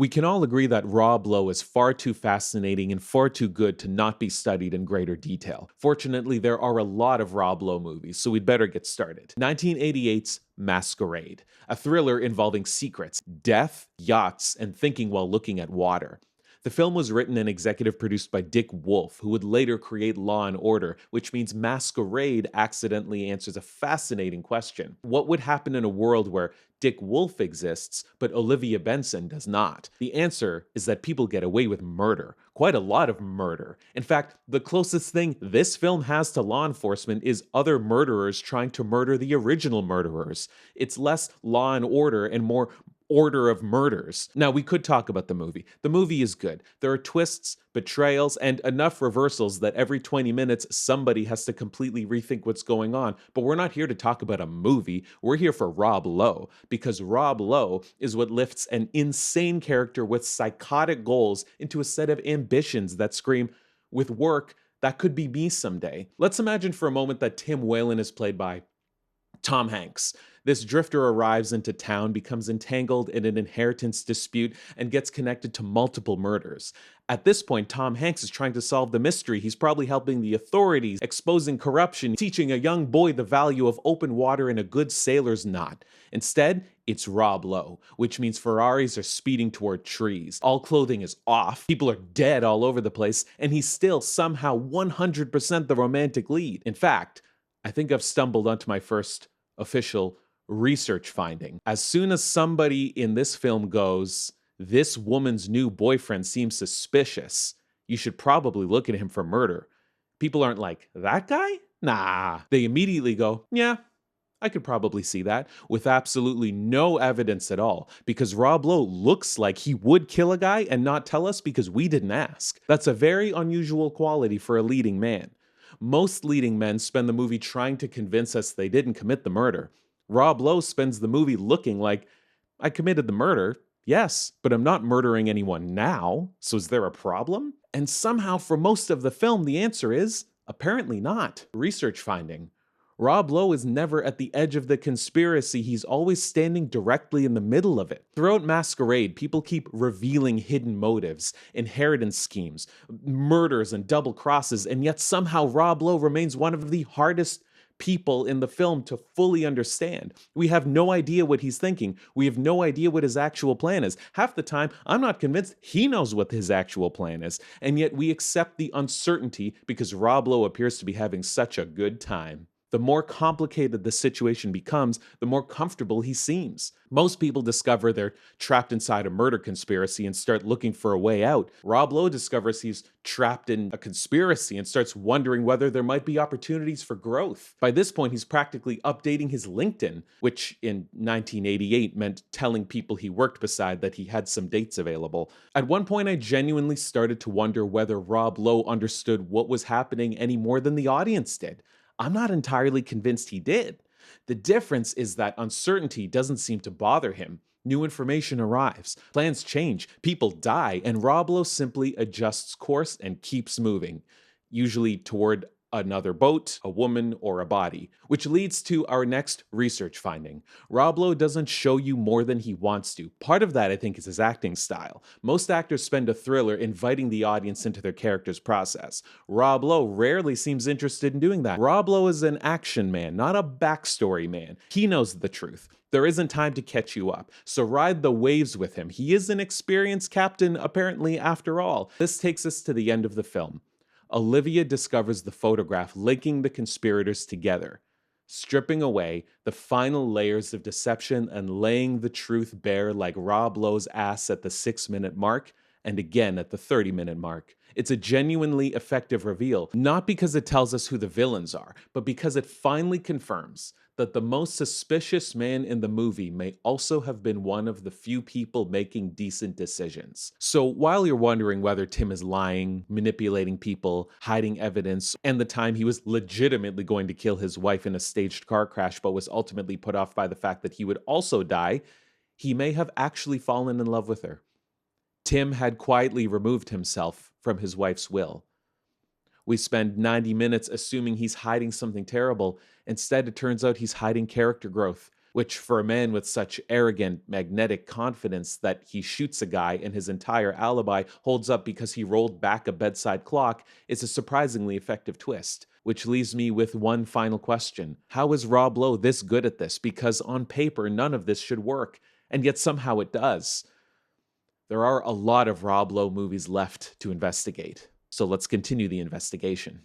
We can all agree that Rob Lowe is far too fascinating and far too good to not be studied in greater detail. Fortunately, there are a lot of Rob Lowe movies, so we'd better get started. 1988's Masquerade, a thriller involving secrets, death, yachts, and thinking while looking at water. The film was written and executive produced by Dick Wolf, who would later create Law and Order, which means Masquerade accidentally answers a fascinating question. What would happen in a world where Dick Wolf exists, but Olivia Benson does not? The answer is that people get away with murder. Quite a lot of murder. In fact, the closest thing this film has to law enforcement is other murderers trying to murder the original murderers. It's less Law and Order and more order of murders. Now, we could talk about the movie. The movie is good. There are twists, betrayals, and enough reversals that every 20 minutes somebody has to completely rethink what's going on. But we're not here to talk about a movie. We're here for Rob Lowe, because Rob Lowe is what lifts an insane character with psychotic goals into a set of ambitions that scream, with work, that could be me someday. Let's imagine for a moment that Tim Whalen is played by Tom Hanks. This drifter arrives into town, becomes entangled in an inheritance dispute, and gets connected to multiple murders. At this point, Tom Hanks is trying to solve the mystery. He's probably helping the authorities, exposing corruption, teaching a young boy the value of open water and a good sailor's knot. Instead, it's Rob Lowe, which means Ferraris are speeding toward trees. All clothing is off, people are dead all over the place, and he's still somehow 100% the romantic lead. In fact, I think I've stumbled onto my first official research finding. As soon as somebody in this film goes, "This woman's new boyfriend seems suspicious, you should probably look at him for murder," people aren't like, "That guy? Nah." They immediately go, "Yeah, I could probably see that," with absolutely no evidence at all, because Rob Lowe looks like he would kill a guy and not tell us because we didn't ask. That's a very unusual quality for a leading man. Most leading men spend the movie trying to convince us they didn't commit the murder. Rob Lowe spends the movie looking like, "I committed the murder, yes, but I'm not murdering anyone now, so is there a problem?" And somehow for most of the film, the answer is, apparently not. Research finding. Rob Lowe is never at the edge of the conspiracy, he's always standing directly in the middle of it. Throughout Masquerade, people keep revealing hidden motives, inheritance schemes, murders, and double crosses, and yet somehow Rob Lowe remains one of the hardest people in the film to fully understand. We have no idea what he's thinking. We have no idea what his actual plan is. Half the time, I'm not convinced he knows what his actual plan is, and yet we accept the uncertainty because Rob Lowe appears to be having such a good time. The more complicated the situation becomes, the more comfortable he seems. Most people discover they're trapped inside a murder conspiracy and start looking for a way out. Rob Lowe discovers he's trapped in a conspiracy and starts wondering whether there might be opportunities for growth. By this point, he's practically updating his LinkedIn, which in 1988 meant telling people he worked beside that he had some dates available. At one point, I genuinely started to wonder whether Rob Lowe understood what was happening any more than the audience did. I'm not entirely convinced he did. The difference is that uncertainty doesn't seem to bother him. New information arrives, plans change, people die, and Rob Lowe simply adjusts course and keeps moving, usually toward another boat, a woman, or a body, which leads to our next research finding. Rob Lowe doesn't show you more than he wants to. Part of that, I think, is his acting style. Most actors spend a thriller inviting the audience into their character's process. Rob Lowe rarely seems interested in doing that. Rob Lowe is an action man, not a backstory man. He knows the truth. There isn't time to catch you up, so ride the waves with him. He is an experienced captain, apparently, after all. This takes us to the end of the film. Olivia discovers the photograph linking the conspirators together, stripping away the final layers of deception and laying the truth bare like Rob Lowe's ass at the 6-minute mark and again at the 30-minute mark. It's a genuinely effective reveal, not because it tells us who the villains are, but because it finally confirms that the most suspicious man in the movie may also have been one of the few people making decent decisions. So while you're wondering whether Tim is lying, manipulating people, hiding evidence, and the time he was legitimately going to kill his wife in a staged car crash but was ultimately put off by the fact that he would also die, he may have actually fallen in love with her. Tim had quietly removed himself from his wife's will. We spend 90 minutes assuming he's hiding something terrible. Instead, it turns out he's hiding character growth. which for a man with such arrogant, magnetic confidence that he shoots a guy and his entire alibi holds up because he rolled back a bedside clock is a surprisingly effective twist. Which leaves me with one final question. How is Rob Lowe this good at this? Because on paper, none of this should work, and yet somehow it does. There are a lot of Rob Lowe movies left to investigate, so let's continue the investigation.